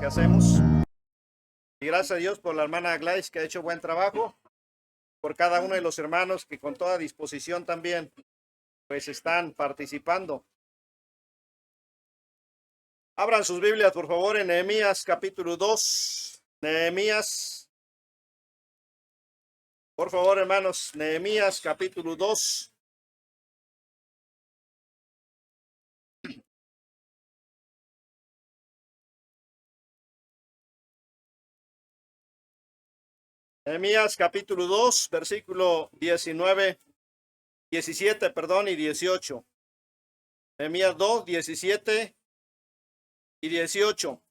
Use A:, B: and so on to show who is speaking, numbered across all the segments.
A: que hacemos. Y gracias a Dios por la hermana Gladys, que ha hecho buen trabajo, por cada uno de los hermanos que con toda disposición también pues están participando. Abran sus Biblias, por favor, en Nehemías capítulo 2. Nehemías, por favor, hermanos, Nehemías capítulo 2. Nehemías capítulo 2, versículo 17, y 18. Nehemías 2, 17 y 18.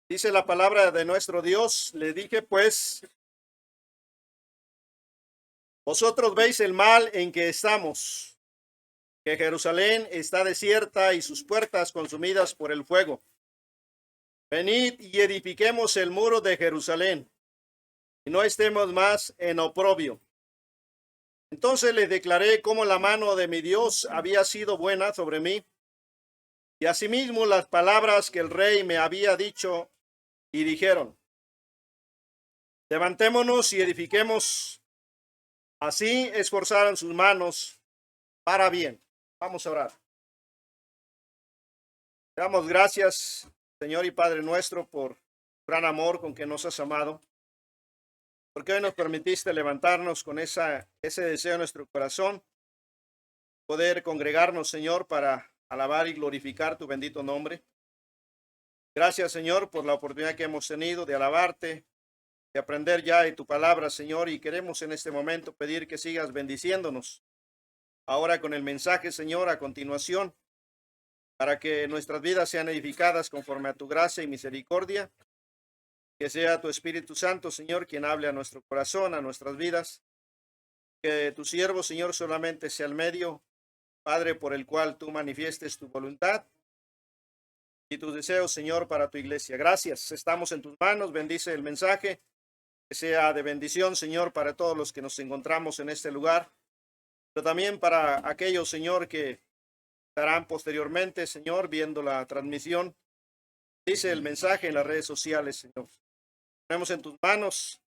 A: Dice la palabra de nuestro Dios: le dije pues, vosotros veis el mal en que estamos, que Jerusalén está desierta y sus puertas consumidas por el fuego. Venid y edifiquemos el muro de Jerusalén, y no estemos más en oprobio. Entonces les declaré cómo la mano de mi Dios había sido buena sobre mí, y asimismo las palabras que el rey me había dicho, y dijeron: levantémonos y edifiquemos. Así esforzaron sus manos para bien. Vamos a orar. Te damos gracias, Señor y Padre nuestro, por gran amor con que nos has amado, porque hoy nos permitiste levantarnos con ese deseo en nuestro corazón, poder congregarnos, Señor, para alabar y glorificar tu bendito nombre. Gracias, Señor, por la oportunidad que hemos tenido de alabarte, de aprender ya de tu palabra, Señor, y queremos en este momento pedir que sigas bendiciéndonos. Ahora con el mensaje, Señor, a continuación, para que nuestras vidas sean edificadas conforme a tu gracia y misericordia. Que sea tu Espíritu Santo, Señor, quien hable a nuestro corazón, a nuestras vidas. Que tu siervo, Señor, solamente sea el medio, Padre, por el cual tú manifiestes tu voluntad y tus deseos, Señor, para tu iglesia. Gracias, estamos en tus manos. Bendice el mensaje, que sea de bendición, Señor, para todos los que nos encontramos en este lugar, pero también para aquellos, Señor, que estarán posteriormente, Señor, viendo la transmisión. Dice el mensaje en las redes sociales, Señor. Ponemos en tus manos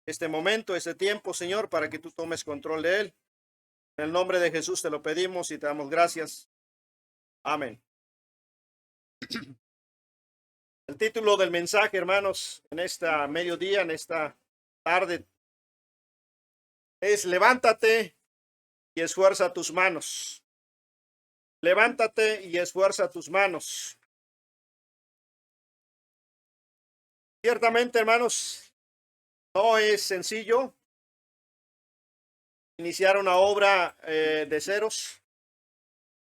A: este momento, este tiempo, Señor, para que tú tomes control de él. En el nombre de Jesús te lo pedimos y te damos gracias. Amén. El título del mensaje, hermanos, en esta mediodía, en esta tarde, es: levántate y esfuerza tus manos. Levántate y esfuerza tus manos. Ciertamente, hermanos, no es sencillo iniciar una obra de ceros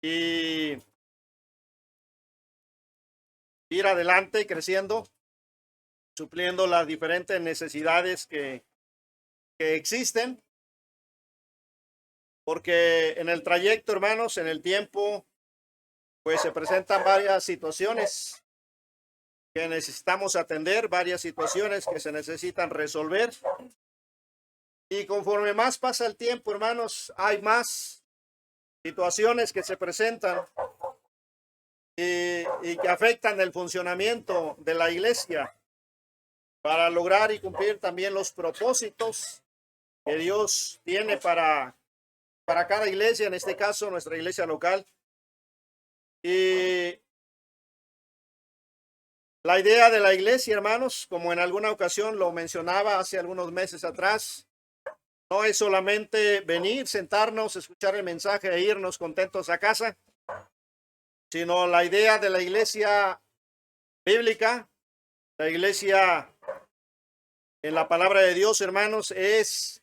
A: y ir adelante creciendo, supliendo las diferentes necesidades que existen, porque en el trayecto, hermanos, en el tiempo, pues se presentan varias situaciones que necesitamos atender, varias situaciones que se necesitan resolver. Y conforme más pasa el tiempo, hermanos, hay más situaciones que se presentan y que afectan el funcionamiento de la iglesia para lograr y cumplir también los propósitos que Dios tiene para cada iglesia, en este caso nuestra iglesia local. Y la idea de la iglesia, hermanos, como en alguna ocasión lo mencionaba hace algunos meses atrás, no es solamente venir, sentarnos, escuchar el mensaje e irnos contentos a casa, sino la idea de la iglesia bíblica, la iglesia en la palabra de Dios, hermanos, es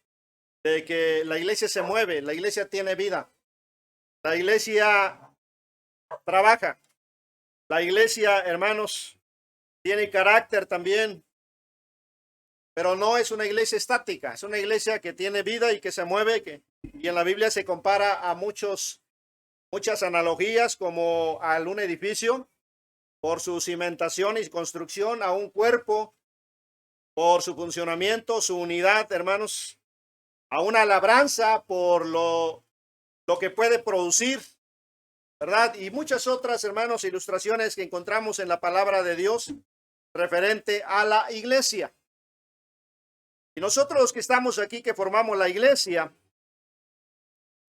A: de que la iglesia se mueve, la iglesia tiene vida, la iglesia trabaja, la iglesia, hermanos, tiene carácter también, pero no es una iglesia estática, es una iglesia que tiene vida y que se mueve, y en la Biblia se compara a muchas analogías, como a un edificio por su cimentación y construcción, a un cuerpo por su funcionamiento, su unidad, hermanos, a una labranza por lo que puede producir, ¿verdad? Y muchas otras, hermanos, ilustraciones que encontramos en la palabra de Dios referente a la iglesia. Y nosotros los que estamos aquí, que formamos la iglesia,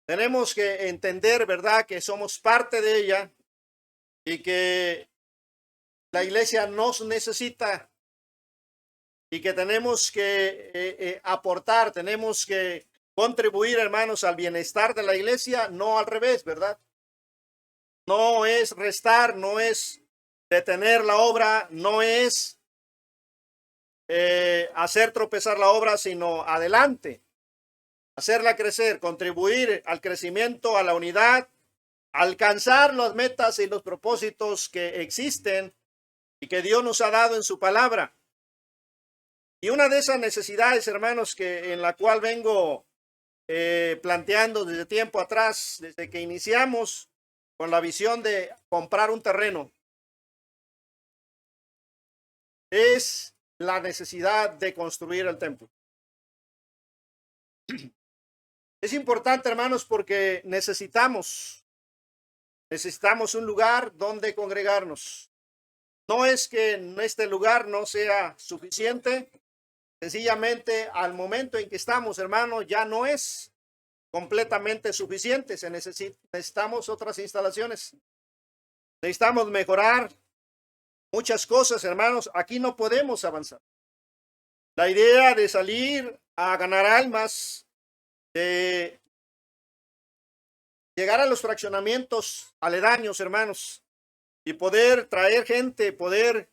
A: tenemos que entender, ¿verdad?, que somos parte de ella y que la iglesia nos necesita y que tenemos que aportar, tenemos que contribuir, hermanos, al bienestar de la iglesia, no al revés, ¿verdad? No es restar, no es detener la obra, no es hacer tropezar la obra, sino adelante, hacerla crecer, contribuir al crecimiento, a la unidad, alcanzar las metas y los propósitos que existen y que Dios nos ha dado en su palabra. Y una de esas necesidades, hermanos, que en la cual vengo planteando desde tiempo atrás, desde que iniciamos con la visión de comprar un terreno, es la necesidad de construir el templo. Es importante, hermanos, porque necesitamos un lugar donde congregarnos. No es que en este lugar no sea suficiente, sencillamente al momento en que estamos, hermanos, ya no es completamente suficiente. Necesitamos otras instalaciones. Necesitamos mejorar muchas cosas, hermanos. Aquí no podemos avanzar. La idea de salir a ganar almas, de llegar a los fraccionamientos aledaños, hermanos, y poder traer gente, poder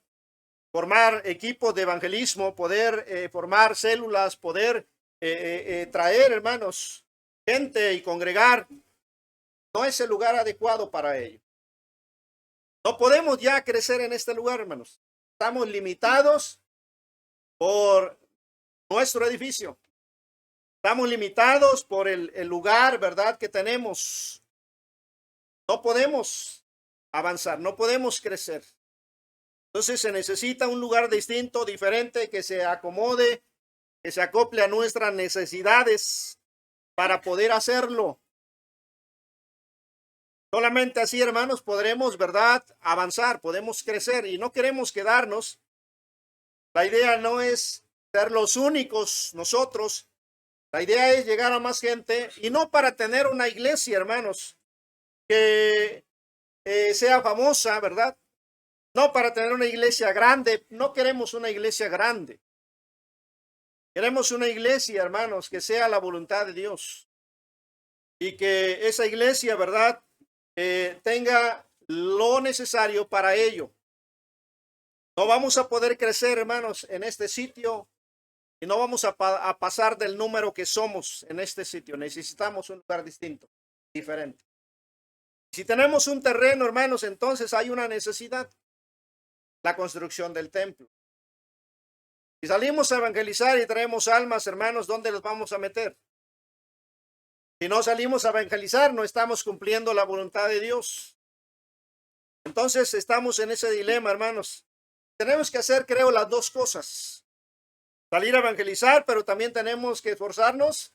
A: formar equipos de evangelismo, poder formar células, poder traer, hermanos, gente y congregar, no es el lugar adecuado para ello. No podemos ya crecer en este lugar, hermanos. Estamos limitados por nuestro edificio. Estamos limitados por el lugar, ¿verdad?, que tenemos. No podemos avanzar, no podemos crecer. Entonces se necesita un lugar distinto, diferente, que se acomode, que se acople a nuestras necesidades para poder hacerlo. Solamente así, hermanos, podremos, ¿verdad?, avanzar, podemos crecer y no queremos quedarnos. La idea no es ser los únicos nosotros. La idea es llegar a más gente y no para tener una iglesia, hermanos, que sea famosa, ¿verdad? No para tener una iglesia grande. No queremos una iglesia grande. Queremos una iglesia, hermanos, que sea la voluntad de Dios y que esa iglesia, ¿verdad?, tenga lo necesario para ello. No vamos a poder crecer, hermanos, en este sitio y no vamos a pasar del número que somos en este sitio. Necesitamos un lugar distinto, diferente. Si tenemos un terreno, hermanos, entonces hay una necesidad, la construcción del templo. Si salimos a evangelizar y traemos almas, hermanos, ¿dónde los vamos a meter? Si no salimos a evangelizar, no estamos cumpliendo la voluntad de Dios. Entonces estamos en ese dilema, hermanos. Tenemos que hacer, creo, las dos cosas. Salir a evangelizar, pero también tenemos que esforzarnos,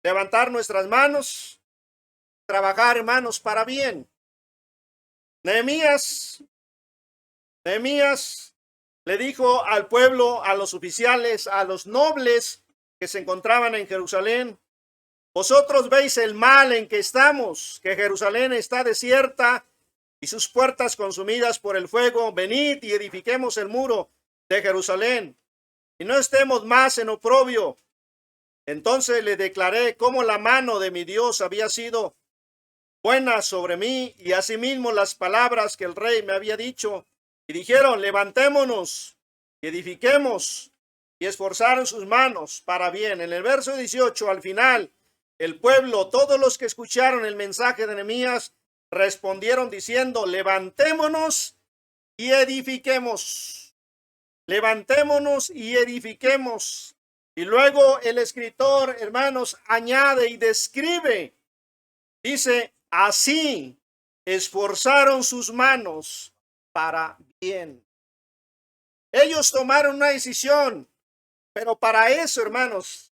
A: levantar nuestras manos, trabajar, hermanos, para bien. Nehemías le dijo al pueblo, a los oficiales, a los nobles que se encontraban en Jerusalén: vosotros veis el mal en que estamos, que Jerusalén está desierta y sus puertas consumidas por el fuego. Venid y edifiquemos el muro de Jerusalén y no estemos más en oprobio. Entonces le declaré cómo la mano de mi Dios había sido buena sobre mí y asimismo las palabras que el rey me había dicho. Y dijeron: levantémonos y edifiquemos, y esforzaron sus manos para bien. En el verso 18, al final, el pueblo, todos los que escucharon el mensaje de Nehemías, respondieron diciendo: levantémonos y edifiquemos. Levantémonos y edifiquemos. Y luego el escritor, hermanos, añade y describe. Dice: así esforzaron sus manos para bien. Ellos tomaron una decisión, pero para eso, hermanos,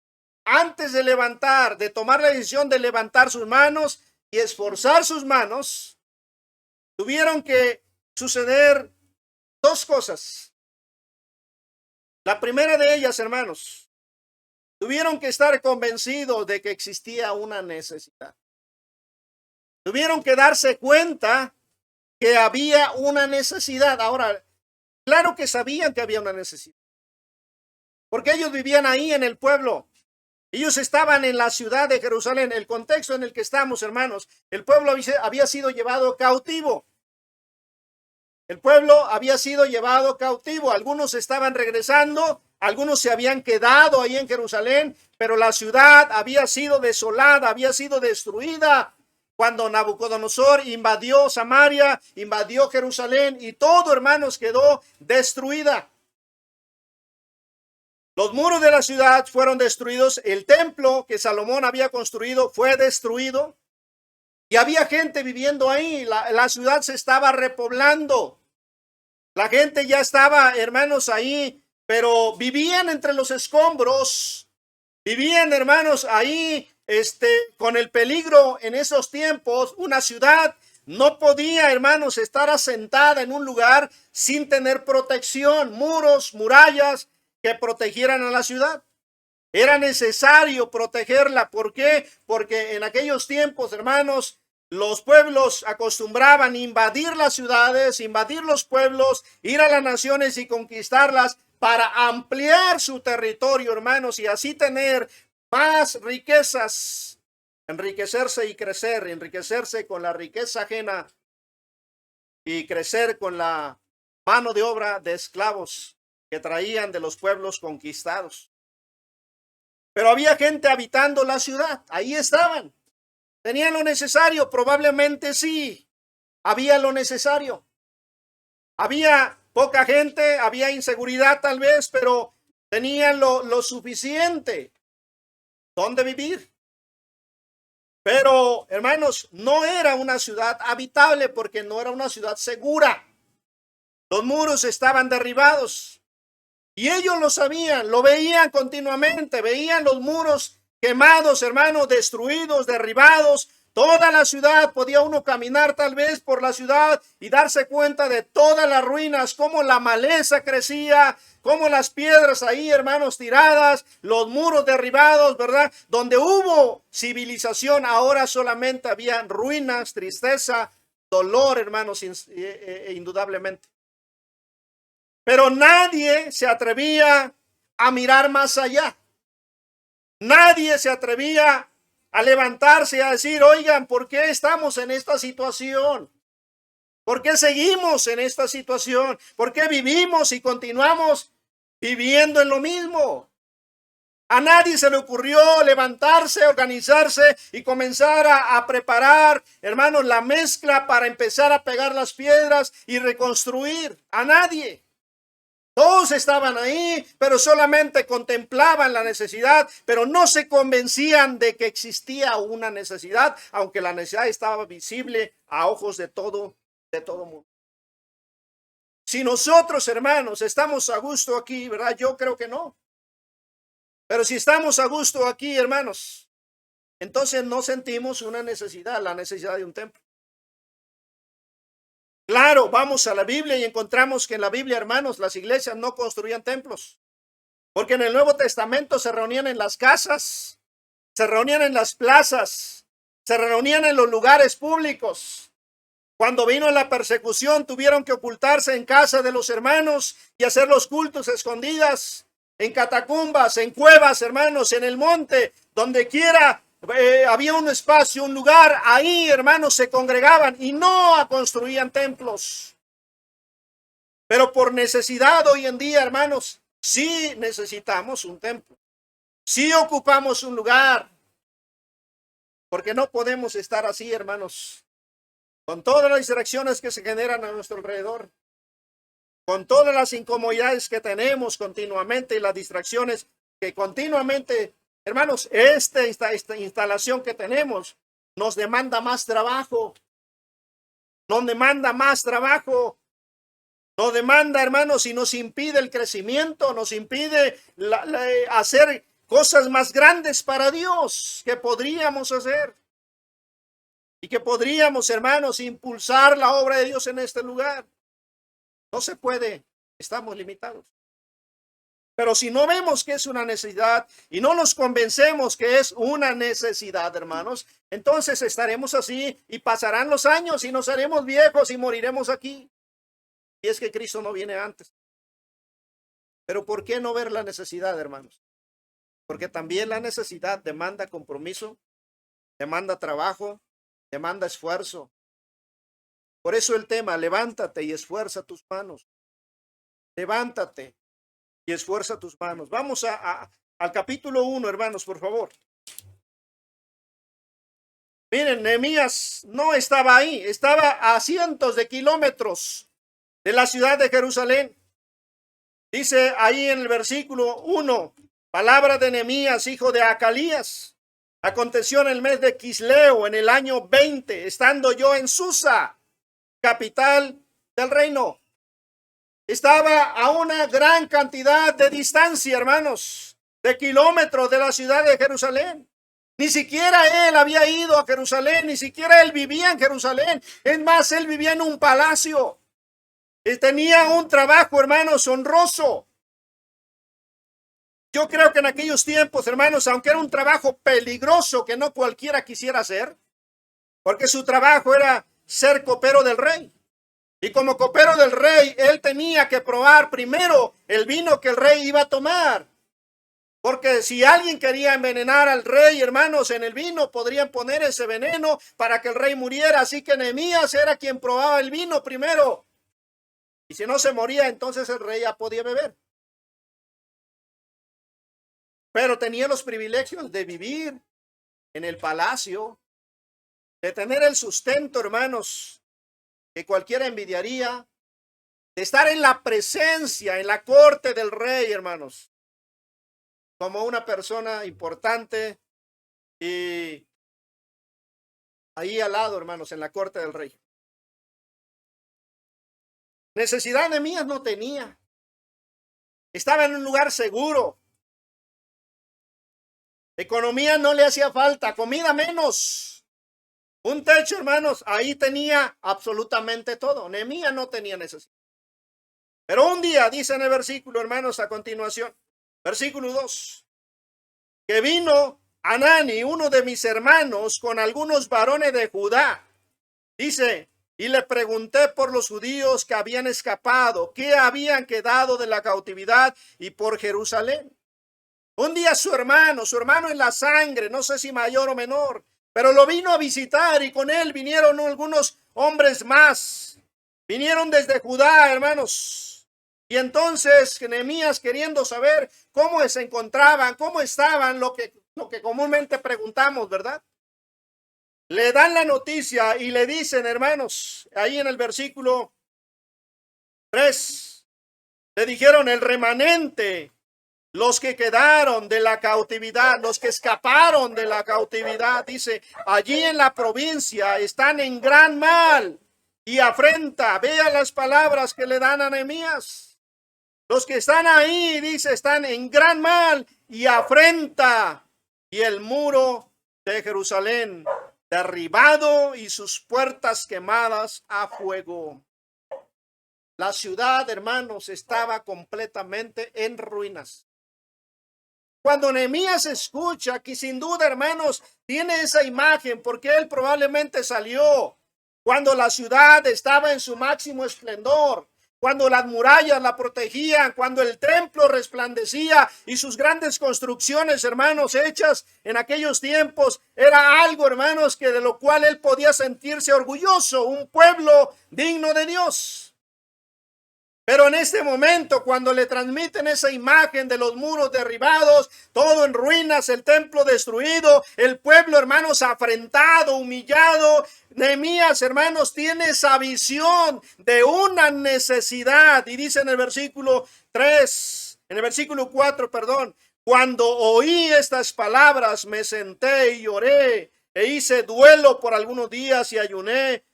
A: antes de tomar la decisión de levantar sus manos y esforzar sus manos, tuvieron que suceder dos cosas. La primera de ellas, hermanos, tuvieron que estar convencidos de que existía una necesidad. Tuvieron que darse cuenta que había una necesidad. Ahora, claro que sabían que había una necesidad, porque ellos vivían ahí en el pueblo. Ellos estaban en la ciudad de Jerusalén. El contexto en el que estamos, hermanos, el pueblo había sido llevado cautivo. El pueblo había sido llevado cautivo. Algunos estaban regresando, algunos se habían quedado ahí en Jerusalén, pero la ciudad había sido desolada, había sido destruida cuando Nabucodonosor invadió Samaria, invadió Jerusalén y todo, hermanos, quedó destruida. Los muros de la ciudad fueron destruidos, el templo que Salomón había construido fue destruido y había gente viviendo ahí. La ciudad se estaba repoblando. La gente ya estaba, hermanos, ahí, pero vivían entre los escombros. Vivían, hermanos, ahí, con el peligro en esos tiempos. Una ciudad no podía, hermanos, estar asentada en un lugar sin tener protección, muros, murallas que protegieran a la ciudad. Era necesario protegerla. ¿Por qué? Porque en aquellos tiempos, hermanos, los pueblos acostumbraban invadir las ciudades, invadir los pueblos, ir a las naciones y conquistarlas para ampliar su territorio, hermanos, y así tener más riquezas, enriquecerse y crecer, enriquecerse con la riqueza ajena y crecer con la mano de obra de esclavos que traían de los pueblos conquistados. Pero había gente habitando la ciudad, ahí estaban. ¿Tenían lo necesario? Probablemente sí. Había lo necesario. Había poca gente, había inseguridad tal vez, pero tenían lo suficiente donde vivir. Pero, hermanos, no era una ciudad habitable porque no era una ciudad segura. Los muros estaban derribados y ellos lo sabían, lo veían continuamente, veían los muros quemados, hermanos, destruidos, derribados. Toda la ciudad, podía uno caminar tal vez por la ciudad y darse cuenta de todas las ruinas, cómo la maleza crecía, cómo las piedras ahí, hermanos, tiradas, los muros derribados, ¿verdad? Donde hubo civilización, ahora solamente había ruinas, tristeza, dolor, hermanos, indudablemente. Pero nadie se atrevía a mirar más allá. Nadie se atrevía a levantarse y a decir, oigan, ¿por qué estamos en esta situación? ¿Por qué seguimos en esta situación? ¿Por qué vivimos y continuamos viviendo en lo mismo? A nadie se le ocurrió levantarse, organizarse y comenzar a preparar, hermanos, la mezcla para empezar a pegar las piedras y reconstruir. A nadie. Todos estaban ahí, pero solamente contemplaban la necesidad, pero no se convencían de que existía una necesidad, aunque la necesidad estaba visible a ojos de todo mundo. Si nosotros, hermanos, estamos a gusto aquí, ¿verdad? Yo creo que no. Pero si estamos a gusto aquí, hermanos, entonces no sentimos una necesidad, la necesidad de un templo. Claro, vamos a la Biblia y encontramos que en la Biblia, hermanos, las iglesias no construían templos, porque en el Nuevo Testamento se reunían en las casas, se reunían en las plazas, se reunían en los lugares públicos. Cuando vino la persecución, tuvieron que ocultarse en casa de los hermanos y hacer los cultos escondidas, en catacumbas, en cuevas, hermanos, en el monte, donde quiera. Había un espacio, un lugar, ahí, hermanos, se congregaban y no construían templos. Pero por necesidad hoy en día, hermanos, sí necesitamos un templo. Sí ocupamos un lugar. Porque no podemos estar así, hermanos, con todas las distracciones que se generan a nuestro alrededor, con todas las incomodidades que tenemos continuamente y las distracciones que continuamente. Hermanos, esta instalación que tenemos nos demanda más trabajo. Nos demanda más trabajo. Nos demanda, hermanos, y nos impide el crecimiento, nos impide hacer cosas más grandes para Dios que podríamos hacer. y que podríamos, hermanos, impulsar la obra de Dios en este lugar. No se puede, estamos limitados. Pero si no vemos que es una necesidad y no nos convencemos que es una necesidad, hermanos, entonces estaremos así y pasarán los años y nos haremos viejos y moriremos aquí. Y es que Cristo no viene antes. Pero ¿por qué no ver la necesidad, hermanos? Porque también la necesidad demanda compromiso, demanda trabajo, demanda esfuerzo. Por eso el tema, levántate y esfuerza tus manos. Levántate y esfuerza tus manos. Vamos al capítulo 1, hermanos, por favor. Miren, Nehemías no estaba ahí, estaba a cientos de kilómetros de la ciudad de Jerusalén. Dice ahí en el versículo 1, palabra de Nehemías, hijo de Acalías. Aconteció en el mes de Quisleo, en el año 20, estando yo en Susa, capital del reino. Estaba a una gran cantidad de distancia, hermanos, de kilómetros de la ciudad de Jerusalén. Ni siquiera él había ido a Jerusalén, ni siquiera él vivía en Jerusalén. Es más, él vivía en un palacio. Él tenía un trabajo, hermanos, honroso. Yo creo que en aquellos tiempos, hermanos, aunque era un trabajo peligroso que no cualquiera quisiera hacer, porque su trabajo era ser copero del rey. Y como copero del rey, él tenía que probar primero el vino que el rey iba a tomar. Porque si alguien quería envenenar al rey, hermanos, en el vino, podrían poner ese veneno para que el rey muriera. Así que Nehemías era quien probaba el vino primero. Y si no se moría, entonces el rey ya podía beber. Pero tenía los privilegios de vivir en el palacio, de tener el sustento, hermanos, que cualquiera envidiaría, de estar en la presencia, en la corte del rey, hermanos, como una persona importante y ahí al lado, hermanos, en la corte del rey. Necesidad de Nehemías no tenía. Estaba en un lugar seguro. Economía no le hacía falta, comida menos. Un techo, hermanos, ahí tenía absolutamente todo. Nehemías no tenía necesidad. Pero un día, dice en el versículo, hermanos, a continuación, versículo 2, que vino Hanani, uno de mis hermanos, con algunos varones de Judá. Dice, y le pregunté por los judíos que habían escapado, que habían quedado de la cautividad y por Jerusalén. Un día su hermano en la sangre, no sé si mayor o menor, pero lo vino a visitar y con él vinieron algunos hombres más. Vinieron desde Judá, hermanos. Y entonces Nehemías, queriendo saber cómo se encontraban, cómo estaban, lo que comúnmente preguntamos, ¿verdad? Le dan la noticia y le dicen, hermanos, ahí en el versículo 3, le dijeron el remanente, los que quedaron de la cautividad, los que escaparon de la cautividad, dice, allí en la provincia están en gran mal y afrenta. Vea las palabras que le dan a Nehemías. Los que están ahí, dice, están en gran mal y afrenta. Y el muro de Jerusalén derribado y sus puertas quemadas a fuego. La ciudad, hermanos, estaba completamente en ruinas. Cuando Nehemías escucha, que sin duda, hermanos, tiene esa imagen, porque él probablemente salió cuando la ciudad estaba en su máximo esplendor, cuando las murallas la protegían, cuando el templo resplandecía y sus grandes construcciones, hermanos, hechas en aquellos tiempos, era algo, hermanos, que de lo cual él podía sentirse orgulloso, un pueblo digno de Dios. Pero en este momento, cuando le transmiten esa imagen de los muros derribados, todo en ruinas, el templo destruido, el pueblo, hermanos, afrentado, humillado, Nehemías, hermanos, tiene esa visión de una necesidad. Y dice en el versículo 3, en el versículo 4, perdón, cuando oí estas palabras, me senté y lloré, e hice duelo por algunos días y ayuné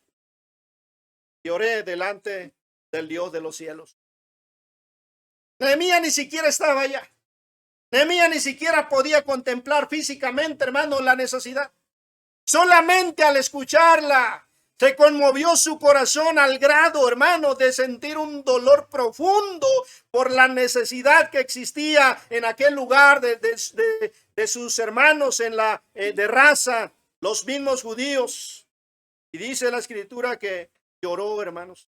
A: y oré delante del Dios de los cielos. Nehemías ni siquiera estaba allá. Nehemías ni siquiera podía contemplar físicamente, hermano, la necesidad. Solamente al escucharla, se conmovió su corazón al grado, hermano, de sentir un dolor profundo por la necesidad que existía en aquel lugar de sus hermanos en la de raza, los mismos judíos. Y dice la escritura que lloró, hermanos.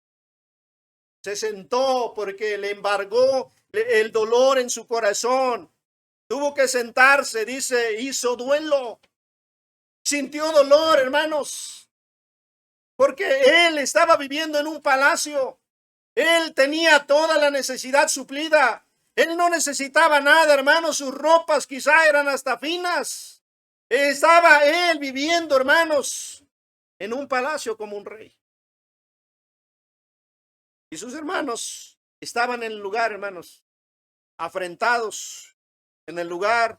A: Se sentó porque le embargó el dolor en su corazón. Tuvo que sentarse, dice, hizo duelo. Sintió dolor, hermanos, porque él estaba viviendo en un palacio. Él tenía toda la necesidad suplida. Él no necesitaba nada, hermanos. Sus ropas quizá eran hasta finas. Estaba él viviendo, hermanos, en un palacio como un rey. Y sus hermanos estaban en el lugar, hermanos, afrentados, en el lugar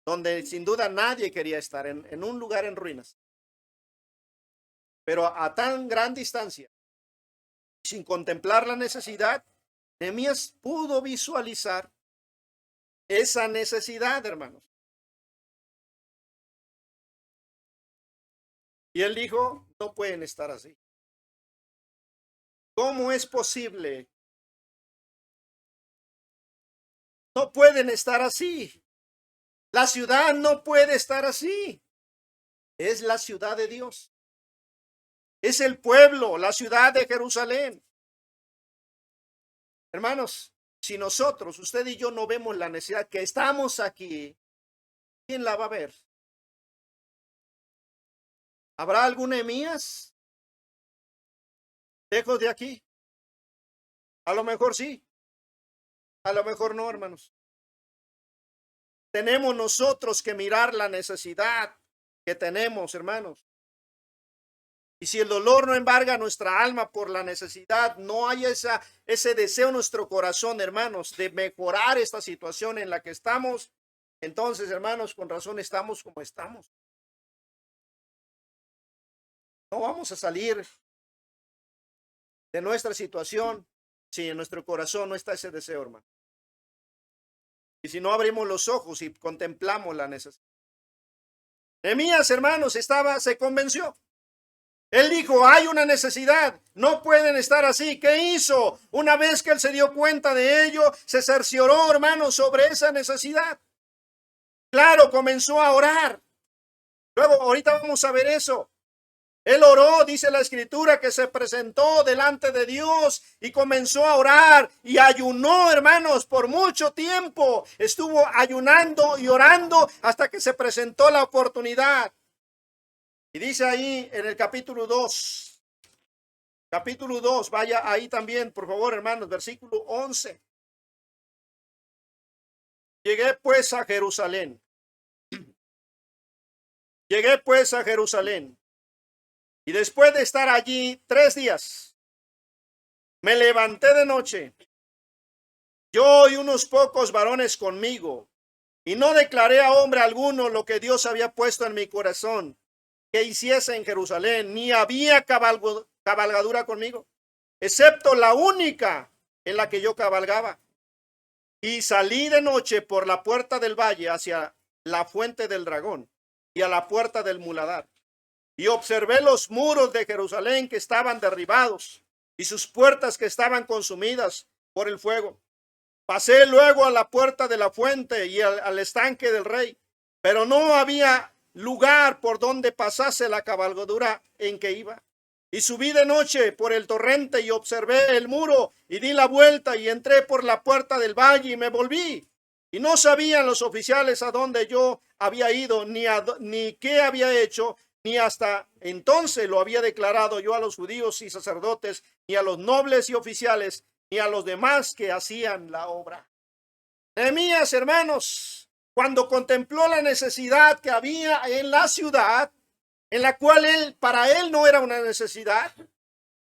A: donde sin duda nadie quería estar, en un lugar en ruinas. Pero a tan gran distancia, sin contemplar la necesidad, Nehemías pudo visualizar esa necesidad, hermanos. Y él dijo, no pueden estar así. ¿Cómo es posible? No pueden estar así. La ciudad no puede estar así. Es la ciudad de Dios. Es el pueblo, la ciudad de Jerusalén. Hermanos, si nosotros, usted y yo, no vemos la necesidad que estamos aquí, ¿quién la va a ver? ¿Habrá algún Nehemías lejos de aquí? A lo mejor sí, a lo mejor no, hermanos. Tenemos nosotros que mirar la necesidad que tenemos, hermanos. Y si el dolor no embarga nuestra alma por la necesidad, no hay ese deseo en nuestro corazón, hermanos, de mejorar esta situación en la que estamos, entonces, hermanos, con razón estamos como estamos. No vamos a salir de nuestra situación si en nuestro corazón no está ese deseo, hermano. Y si no abrimos los ojos y contemplamos la necesidad. Nehemías, hermanos, se convenció. Él dijo, hay una necesidad, no pueden estar así. ¿Qué hizo? Una vez que él se dio cuenta de ello, se cercioró, hermanos, sobre esa necesidad. Claro, comenzó a orar. Luego, ahorita vamos a ver eso. Él oró, dice la escritura, que se presentó delante de Dios y comenzó a orar y ayunó, hermanos, por mucho tiempo. Estuvo ayunando y orando hasta que se presentó la oportunidad. Y dice ahí en el capítulo 2, vaya ahí también, por favor, hermanos, versículo 11. Llegué pues a Jerusalén. Y después de estar allí 3 días, me levanté de noche, yo y unos pocos varones conmigo, y no declaré a hombre alguno lo que Dios había puesto en mi corazón que hiciese en Jerusalén, ni había cabalgadura conmigo, excepto la única en la que yo cabalgaba. Y salí de noche por la puerta del valle hacia la fuente del dragón y a la puerta del muladar. Y observé los muros de Jerusalén que estaban derribados y sus puertas que estaban consumidas por el fuego. Pasé luego a la puerta de la fuente y al estanque del rey, pero no había lugar por donde pasase la cabalgadura en que iba. Y subí de noche por el torrente y observé el muro y di la vuelta y entré por la puerta del valle y me volví. Y no sabían los oficiales a dónde yo había ido, ni qué había hecho, ni hasta entonces lo había declarado yo a los judíos y sacerdotes, ni a los nobles y oficiales, ni a los demás que hacían la obra. Nehemías, hermanos, cuando contempló la necesidad que había en la ciudad, en la cual para él no era una necesidad,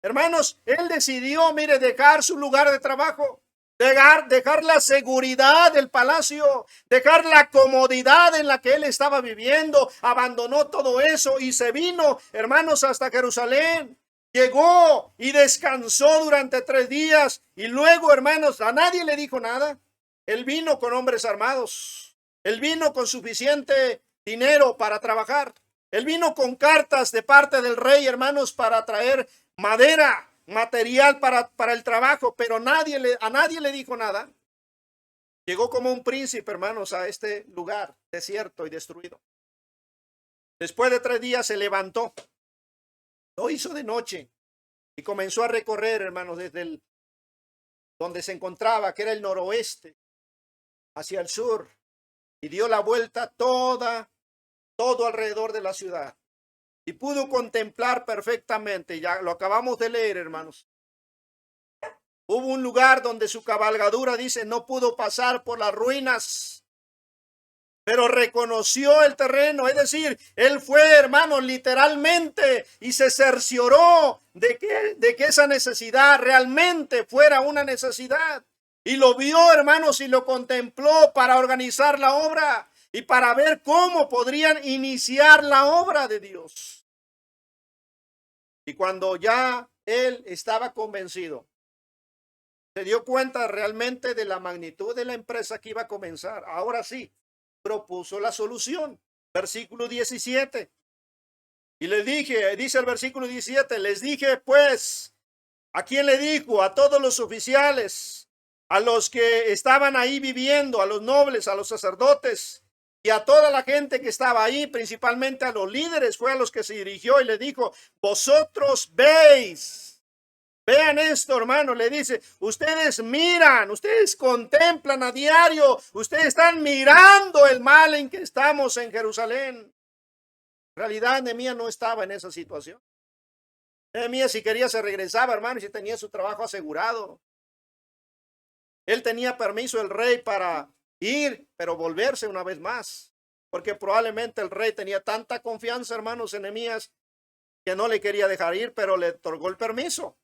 A: hermanos, él decidió, mire, dejar su lugar de trabajo, dejar la seguridad del palacio, dejar la comodidad en la que él estaba viviendo, abandonó todo eso y se vino, hermanos, hasta Jerusalén. Llegó y descansó durante 3 días y luego, hermanos, a nadie le dijo nada. Él vino con hombres armados. Él vino con suficiente dinero para trabajar. Él vino con cartas de parte del rey, hermanos, para traer madera, material para el trabajo, pero a nadie le dijo nada. Llegó como un príncipe, hermanos, a este lugar desierto y destruido. Después de 3 días se levantó, lo hizo de noche y comenzó a recorrer, hermanos, desde donde se encontraba, que era el noroeste, hacia el sur, y dio la vuelta todo alrededor de la ciudad. Y pudo contemplar perfectamente, ya lo acabamos de leer, hermanos. Hubo un lugar donde su cabalgadura, dice, no pudo pasar por las ruinas, pero reconoció el terreno, es decir, él fue, hermanos, literalmente, y se cercioró de que esa necesidad realmente fuera una necesidad. Y lo vio, hermanos, y lo contempló para organizar la obra y para ver cómo podrían iniciar la obra de Dios. Y cuando ya él estaba convencido, se dio cuenta realmente de la magnitud de la empresa que iba a comenzar. Ahora sí, propuso la solución. Versículo 17. Y les dije, dice el versículo 17, les dije pues, ¿a quién le dijo? A todos los oficiales, a los que estaban ahí viviendo, a los nobles, a los sacerdotes y a toda la gente que estaba ahí, principalmente a los líderes, fue a los que se dirigió y le dijo, vosotros veis. Vean esto, hermano, le dice, ustedes miran, ustedes contemplan a diario, ustedes están mirando el mal en que estamos en Jerusalén. En realidad, Nehemías no estaba en esa situación. Nehemías, si quería, se regresaba, hermano, y si tenía su trabajo asegurado. Él tenía permiso del rey para ir, pero volverse una vez más, porque probablemente el rey tenía tanta confianza, hermanos, en Nehemías, que no le quería dejar ir, pero le otorgó el permiso.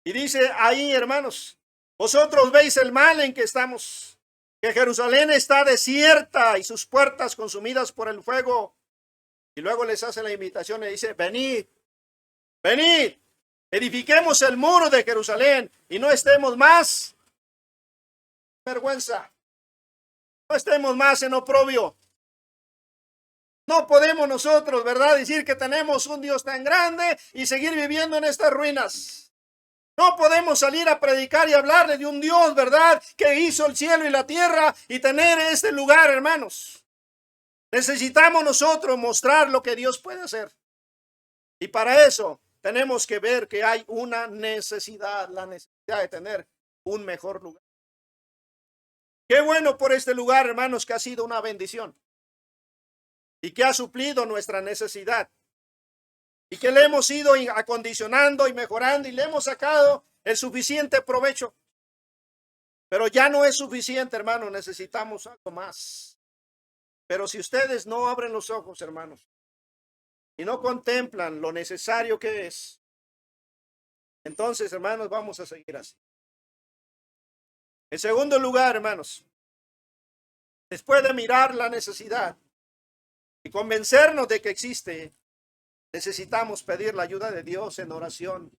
A: Y dice ahí, hermanos, vosotros veis el mal en que estamos, que Jerusalén está desierta y sus puertas consumidas por el fuego. Y luego les hace la invitación y dice, venid, venid, edifiquemos el muro de Jerusalén y no estemos más en vergüenza, no estemos más en oprobio. No podemos nosotros, ¿verdad?, decir que tenemos un Dios tan grande y seguir viviendo en estas ruinas. No podemos salir a predicar y hablarle de un Dios, ¿verdad?, que hizo el cielo y la tierra y tener este lugar, hermanos. Necesitamos nosotros mostrar lo que Dios puede hacer. Y para eso tenemos que ver que hay una necesidad, la necesidad de tener un mejor lugar. Qué bueno por este lugar, hermanos, que ha sido una bendición y que ha suplido nuestra necesidad. Y que le hemos ido acondicionando y mejorando y le hemos sacado el suficiente provecho. Pero ya no es suficiente, hermano, necesitamos algo más. Pero si ustedes no abren los ojos, hermanos, y no contemplan lo necesario que es, entonces, hermanos, vamos a seguir así. En segundo lugar, hermanos, después de mirar la necesidad y convencernos de que existe, necesitamos pedir la ayuda de Dios en oración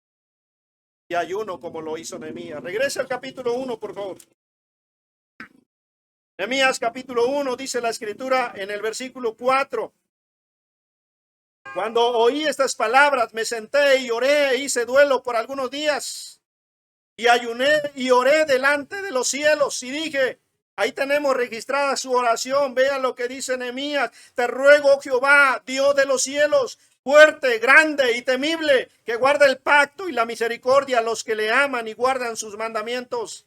A: y ayuno como lo hizo Nehemías. Regresa al capítulo 1, por favor. Nehemías capítulo 1 dice la escritura en el versículo 4. Cuando oí estas palabras, me senté y oré, hice duelo por algunos días y ayuné y oré delante de los cielos y dije, ahí tenemos registrada su oración. Vean lo que dice Nehemías. Te ruego, Jehová, Dios de los cielos, fuerte, grande y temible, que guarda el pacto y la misericordia a los que le aman y guardan sus mandamientos.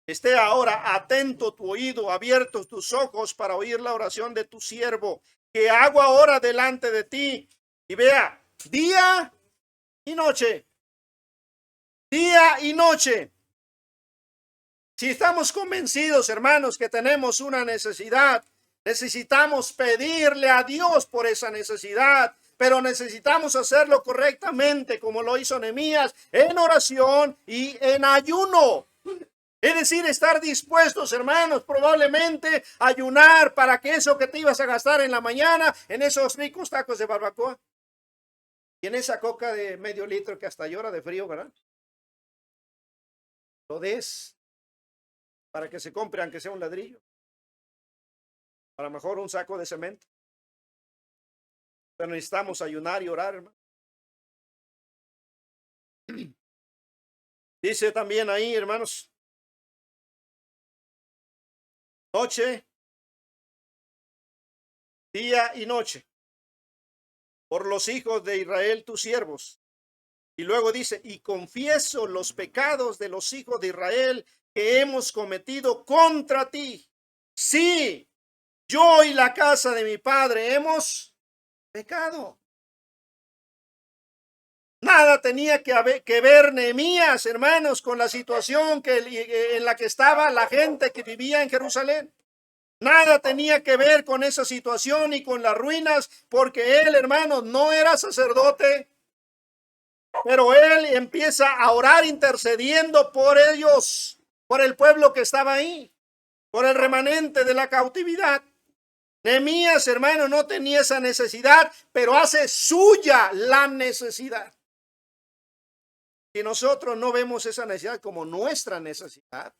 A: Esté ahora atento tu oído, abiertos tus ojos para oír la oración de tu siervo, que hago ahora delante de ti. Y vea, día y noche, día y noche. Si estamos convencidos, hermanos, que tenemos una necesidad, necesitamos pedirle a Dios por esa necesidad, pero necesitamos hacerlo correctamente, como lo hizo Nehemías, en oración y en ayuno. Es decir, estar dispuestos, hermanos, probablemente ayunar para que eso que te ibas a gastar en la mañana, en esos ricos tacos de barbacoa, y en esa coca de medio litro que hasta llora de frío, ¿verdad?, lo des para que se compre, aunque sea un ladrillo, a lo mejor un saco de cemento. Pero necesitamos ayunar y orar, hermano. Dice también ahí, hermanos, noche, día y noche, por los hijos de Israel, tus siervos. Y luego dice, y confieso los pecados de los hijos de Israel que hemos cometido contra ti. Sí, yo y la casa de mi padre hemos pecado. Nada tenía que ver Nehemías, hermanos, con la situación en la que estaba la gente que vivía en Jerusalén. Nada tenía que ver con esa situación y con las ruinas, porque él, hermanos, no era sacerdote, pero él empieza a orar intercediendo por ellos, por el pueblo que estaba ahí, por el remanente de la cautividad. Nehemías, hermano, no tenía esa necesidad, pero hace suya la necesidad. Si nosotros no vemos esa necesidad como nuestra necesidad,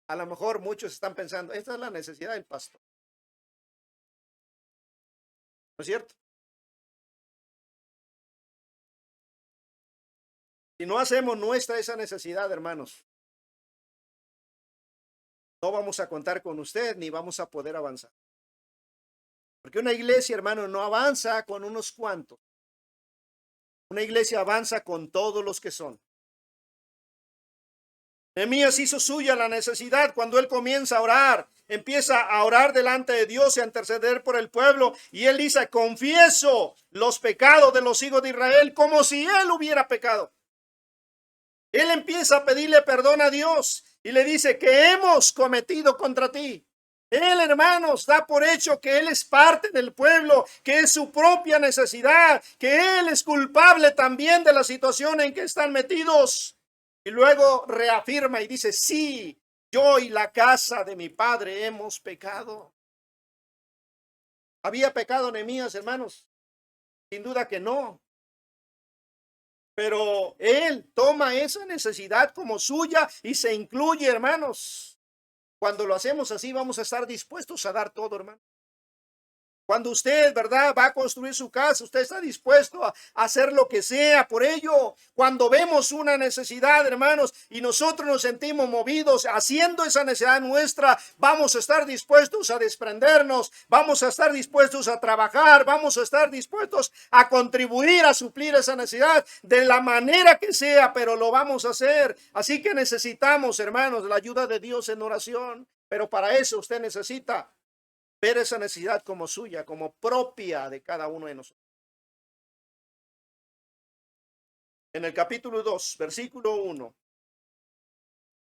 A: a lo mejor muchos están pensando, esta es la necesidad del pastor. ¿No es cierto? Si no hacemos nuestra esa necesidad, hermanos, no vamos a contar con usted ni vamos a poder avanzar. Porque una iglesia, hermano, no avanza con unos cuantos. Una iglesia avanza con todos los que son. Nehemías hizo suya la necesidad cuando él comienza a orar. Empieza a orar delante de Dios y a interceder por el pueblo. Y él dice, confieso los pecados de los hijos de Israel como si él hubiera pecado. Él empieza a pedirle perdón a Dios y le dice que hemos cometido contra ti. Él, hermanos, da por hecho que él es parte del pueblo, que es su propia necesidad, que él es culpable también de la situación en que están metidos. Y luego reafirma y dice, sí, yo y la casa de mi padre hemos pecado. ¿Había pecado Nehemías, hermanos? Sin duda que no. Pero él toma esa necesidad como suya y se incluye, hermanos. Cuando lo hacemos así, vamos a estar dispuestos a dar todo, hermano. Cuando usted, ¿verdad?, va a construir su casa, usted está dispuesto a hacer lo que sea por ello. Cuando vemos una necesidad, hermanos, y nosotros nos sentimos movidos haciendo esa necesidad nuestra, vamos a estar dispuestos a desprendernos, vamos a estar dispuestos a trabajar, vamos a estar dispuestos a contribuir a suplir esa necesidad de la manera que sea, pero lo vamos a hacer. Así que necesitamos, hermanos, la ayuda de Dios en oración, pero para eso usted necesita ver esa necesidad como suya, como propia de cada uno de nosotros. En el capítulo 2, versículo 1,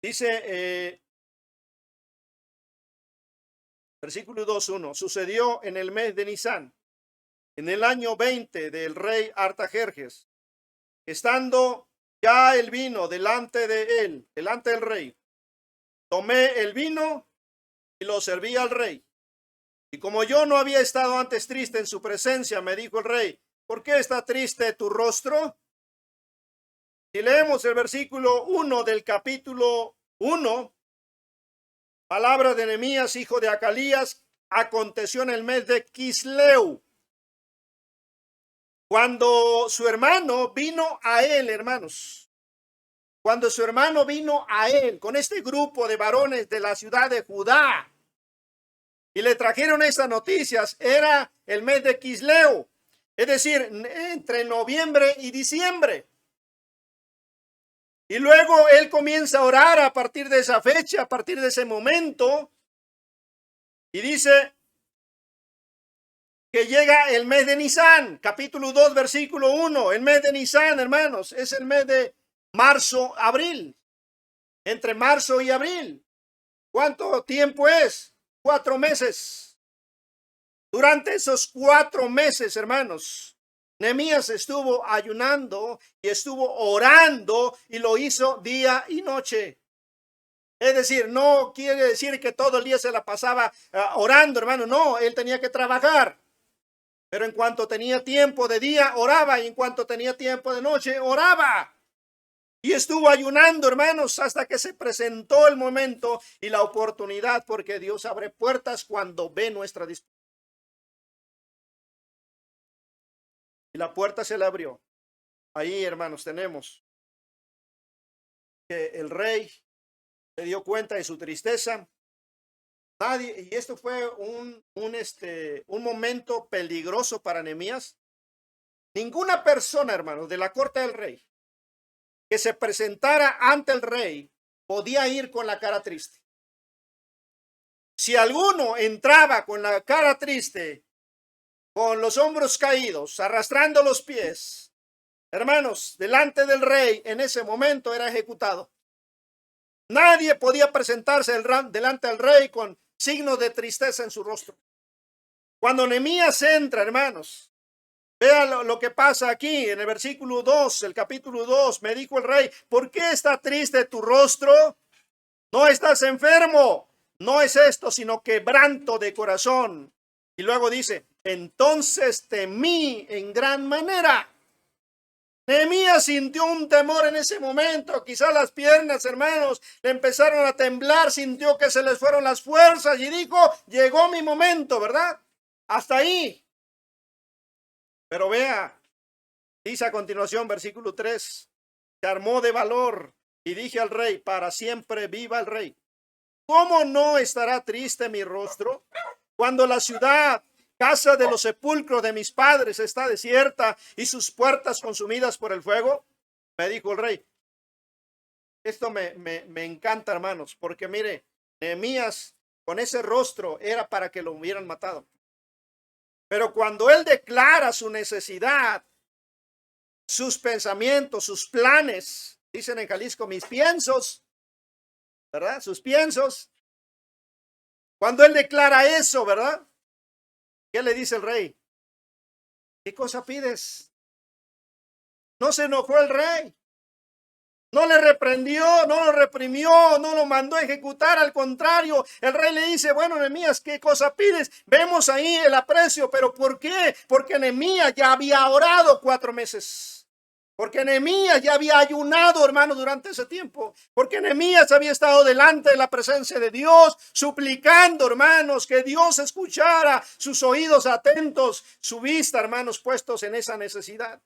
A: dice, versículo 2:1, sucedió en el mes de Nisán, en el año 20 del rey Artajerjes, estando ya el vino delante de él, delante del rey, tomé el vino y lo serví al rey. Y como yo no había estado antes triste en su presencia, me dijo el rey, ¿por qué está triste tu rostro? Si leemos el versículo 1 del capítulo 1, palabra de Nehemías, hijo de Acalías, aconteció en el mes de Quisleu, cuando su hermano vino a él, hermanos. Cuando su hermano vino a él con este grupo de varones de la ciudad de Judá, y le trajeron estas noticias, era el mes de Quisleu, es decir, entre noviembre y diciembre. Y luego él comienza a orar a partir de esa fecha, a partir de ese momento, y dice que llega el mes de Nisán, capítulo 2, versículo 1, el mes de Nisán, hermanos, es el mes de marzo, abril, entre marzo y abril. ¿Cuánto tiempo es? 4 meses. Durante esos 4 meses, hermanos, Nehemías estuvo ayunando y estuvo orando y lo hizo día y noche. Es decir, no quiere decir que todo el día se la pasaba orando, hermano. No, él tenía que trabajar. Pero en cuanto tenía tiempo de día, oraba. Y en cuanto tenía tiempo de noche, oraba. Y estuvo ayunando, hermanos, hasta que se presentó el momento y la oportunidad, porque Dios abre puertas cuando ve nuestra disposición. la puerta se le abrió. Ahí, hermanos, tenemos que el rey se dio cuenta de su tristeza. Nadie, y esto fue un momento peligroso para Nehemías. Ninguna persona, hermanos, de la corte del rey que se presentara ante el rey podía ir con la cara triste. Si alguno entraba con la cara triste, con los hombros caídos, arrastrando los pies, hermanos, delante del rey, en ese momento era ejecutado. Nadie podía presentarse delante del rey con signos de tristeza en su rostro. Cuando Nehemías entra, hermanos, vea lo que pasa aquí en el versículo 2, el capítulo 2. Me dijo el rey: ¿por qué está triste tu rostro? No estás enfermo. No es esto, sino quebranto de corazón. Y luego dice: entonces temí en gran manera. Nehemías sintió un temor en ese momento. Quizá las piernas, hermanos, le empezaron a temblar. Sintió que se les fueron las fuerzas y dijo: llegó mi momento, ¿verdad? Hasta ahí. Pero vea, dice a continuación, versículo 3, se armó de valor y dije al rey: para siempre viva el rey. ¿Cómo no estará triste mi rostro cuando la ciudad, casa de los sepulcros de mis padres, está desierta y sus puertas consumidas por el fuego? Me dijo el rey. Esto me encanta, hermanos, porque mire, Nehemías con ese rostro era para que lo hubieran matado. Pero cuando él declara su necesidad, sus pensamientos, sus planes, dicen en Jalisco, mis piensos, ¿verdad? Sus piensos. Cuando él declara eso, ¿verdad? ¿Qué le dice el rey? ¿Qué cosa pides? No se enojó el rey. No le reprendió, no lo reprimió, no lo mandó a ejecutar. Al contrario, el rey le dice: bueno, Nehemías, ¿qué cosa pides? Vemos ahí el aprecio. ¿Pero por qué? Porque Nehemías ya había orado 4 meses. Porque Nehemías ya había ayunado, hermano, durante ese tiempo. Porque Nehemías había estado delante de la presencia de Dios, suplicando, hermanos, que Dios escuchara, sus oídos atentos, su vista, hermanos, puestos en esa necesidad.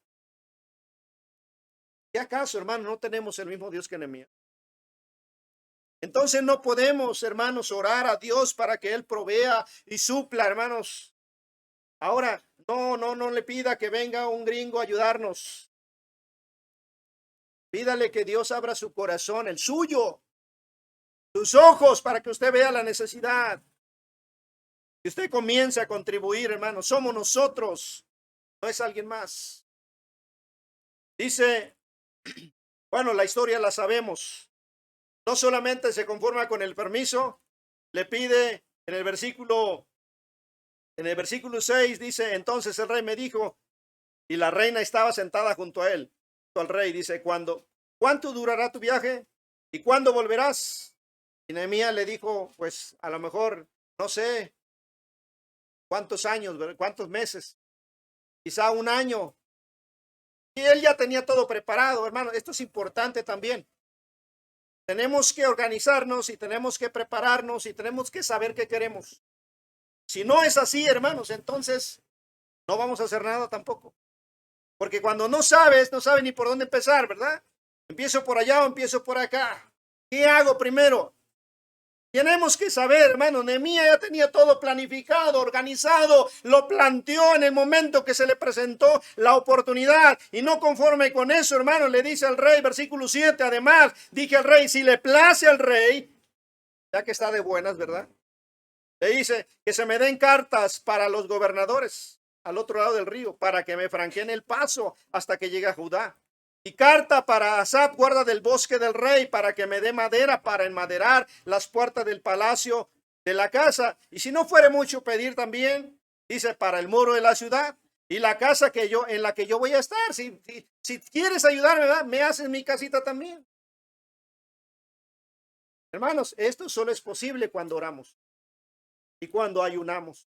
A: ¿Qué acaso, hermano, no tenemos el mismo Dios que Nehemías? Entonces no podemos, hermanos, orar a Dios para que Él provea y supla, hermanos. Ahora, no le pida que venga un gringo a ayudarnos. Pídale que Dios abra su corazón, el suyo, sus ojos, para que usted vea la necesidad. Que usted comience a contribuir, hermanos. Somos nosotros, no es alguien más. Dice, bueno, la historia la sabemos. No solamente se conforma con el permiso, le pide en el versículo 6, dice: entonces el rey me dijo, y la reina estaba sentada junto a él. Al rey dice: ¿cuánto durará tu viaje? ¿Y cuándo volverás? Y Nehemías le dijo: pues a lo mejor, no sé, cuántos años, cuántos meses, quizá 1 año. Y él ya tenía todo preparado, hermano. Esto es importante también. Tenemos que organizarnos y tenemos que prepararnos y tenemos que saber qué queremos. Si no es así, hermanos, entonces no vamos a hacer nada tampoco. Porque cuando no sabes ni por dónde empezar, ¿verdad? ¿Empiezo por allá o empiezo por acá? ¿Qué hago primero? Tenemos que saber, hermano, Nehemías ya tenía todo planificado, organizado, lo planteó en el momento que se le presentó la oportunidad. Y no conforme con eso, hermano, le dice al rey, versículo 7, además, dije al rey: si le place al rey, ya que está de buenas, ¿verdad? Le dice que se me den cartas para los gobernadores al otro lado del río, para que me franqueen el paso hasta que llegue a Judá. Y carta para Asaph, guarda del bosque del rey, para que me dé madera para enmaderar las puertas del palacio de la casa. Y si no fuere mucho pedir también, dice, para el muro de la ciudad y la casa en la que yo voy a estar. Si quieres ayudarme, ¿verdad? Me haces mi casita también. Hermanos, esto solo es posible cuando oramos y cuando ayunamos.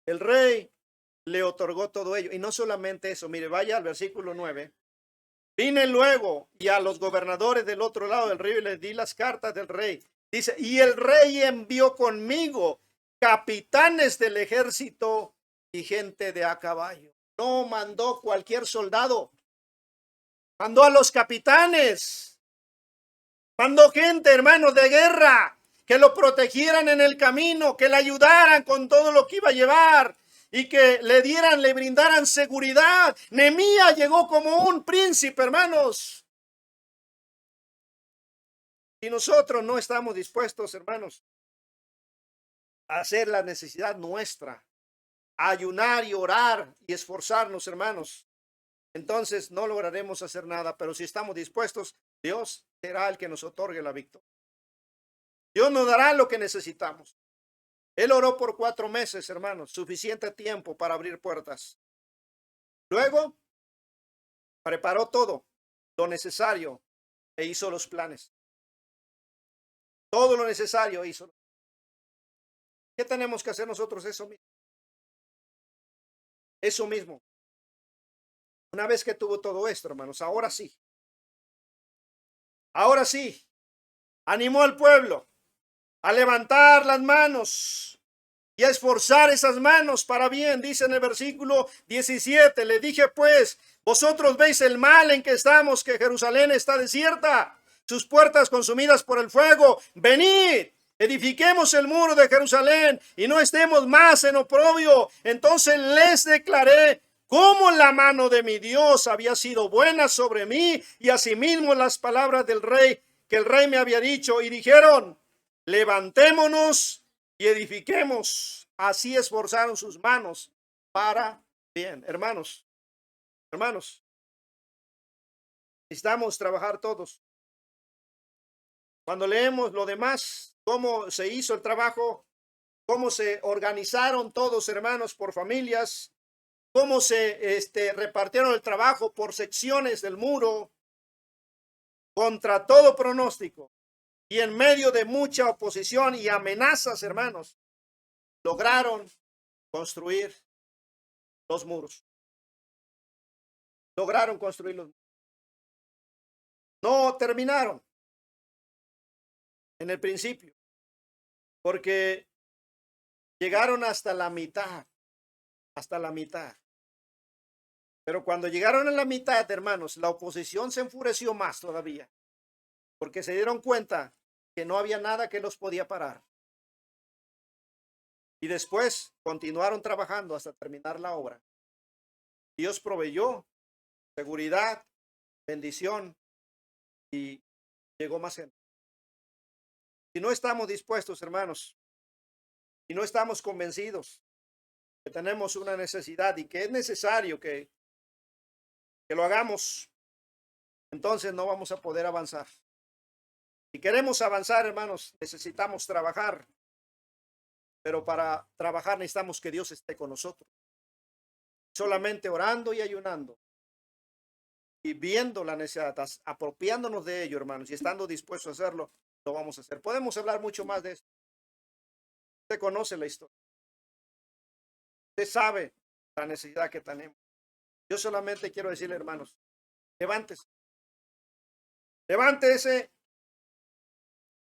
A: El rey le otorgó todo ello. Y no solamente eso, mire, vaya al versículo 9. Vine luego y a los gobernadores del otro lado del río y les di las cartas del rey. Dice: y el rey envió conmigo capitanes del ejército y gente de a caballo. no mandó cualquier soldado. Mandó a los capitanes. Mandó gente, hermanos, de guerra, que lo protegieran en el camino, que le ayudaran con todo lo que iba a llevar y que le brindaran seguridad. Nehemías llegó como un príncipe, hermanos. Y nosotros no estamos dispuestos, hermanos, a hacer la necesidad nuestra, a ayunar y orar y esforzarnos, hermanos, entonces no lograremos hacer nada. Pero si estamos dispuestos, Dios será el que nos otorgue la victoria. Dios nos dará lo que necesitamos. Él oró por 4 meses, hermanos, suficiente tiempo para abrir puertas. Luego, preparó todo lo necesario e hizo los planes. Todo lo necesario hizo. ¿Qué tenemos que hacer nosotros? Eso mismo. Eso mismo. Una vez que tuvo todo esto, hermanos, ahora sí. Ahora sí. Animó al pueblo a levantar las manos y a esforzar esas manos para bien. Dice en el versículo 17, le dije pues, vosotros veis el mal en que estamos, que Jerusalén está desierta, sus puertas consumidas por el fuego. Venid, edifiquemos el muro de Jerusalén y no estemos más en oprobio. Entonces les declaré cómo la mano de mi Dios había sido buena sobre mí, y asimismo las palabras del rey, que el rey me había dicho, y dijeron, levantémonos y edifiquemos. Así esforzaron sus manos para bien. Hermanos, necesitamos trabajar todos. Cuando leemos lo demás, cómo se hizo el trabajo, cómo se organizaron todos, hermanos, por familias, cómo se repartieron el trabajo por secciones del muro, contra todo pronóstico y en medio de mucha oposición y amenazas, hermanos, lograron construir los muros. Lograron construir los muros. No terminaron en el principio, porque llegaron hasta la mitad, Pero cuando llegaron a la mitad, hermanos, la oposición se enfureció más todavía, porque se dieron cuenta que no había nada que los podía parar. Y después continuaron trabajando hasta terminar la obra. Dios proveyó seguridad, bendición, y llegó más gente. Si no estamos dispuestos, hermanos, y no estamos convencidos que tenemos una necesidad y que es necesario que lo hagamos, entonces no vamos a poder avanzar. Si queremos avanzar, hermanos, necesitamos trabajar, pero para trabajar necesitamos que Dios esté con nosotros. Solamente orando y ayunando y viendo la necesidad, apropiándonos de ello, hermanos, y estando dispuestos a hacerlo, lo vamos a hacer. Podemos hablar mucho más de esto. Usted conoce la historia. Usted sabe la necesidad que tenemos. Yo solamente quiero decirle, hermanos, levántese. Levántese.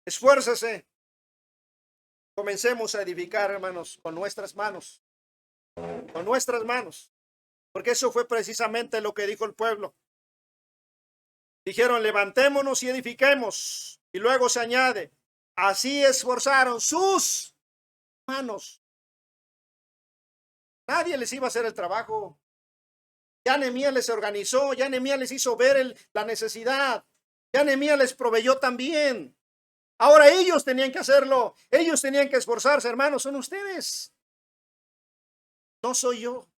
A: Esfuércese. Comencemos a edificar, hermanos, con nuestras manos. Con nuestras manos. Porque eso fue precisamente lo que dijo el pueblo. Dijeron, levantémonos y edifiquemos. Y luego se añade, así esforzaron sus manos. Nadie les iba a hacer el trabajo. Ya Nehemías les organizó, ya Nehemías les hizo ver la necesidad. Ya Nehemías les proveyó también. Ahora ellos tenían que hacerlo. Ellos tenían que esforzarse, hermanos, son ustedes. No soy yo.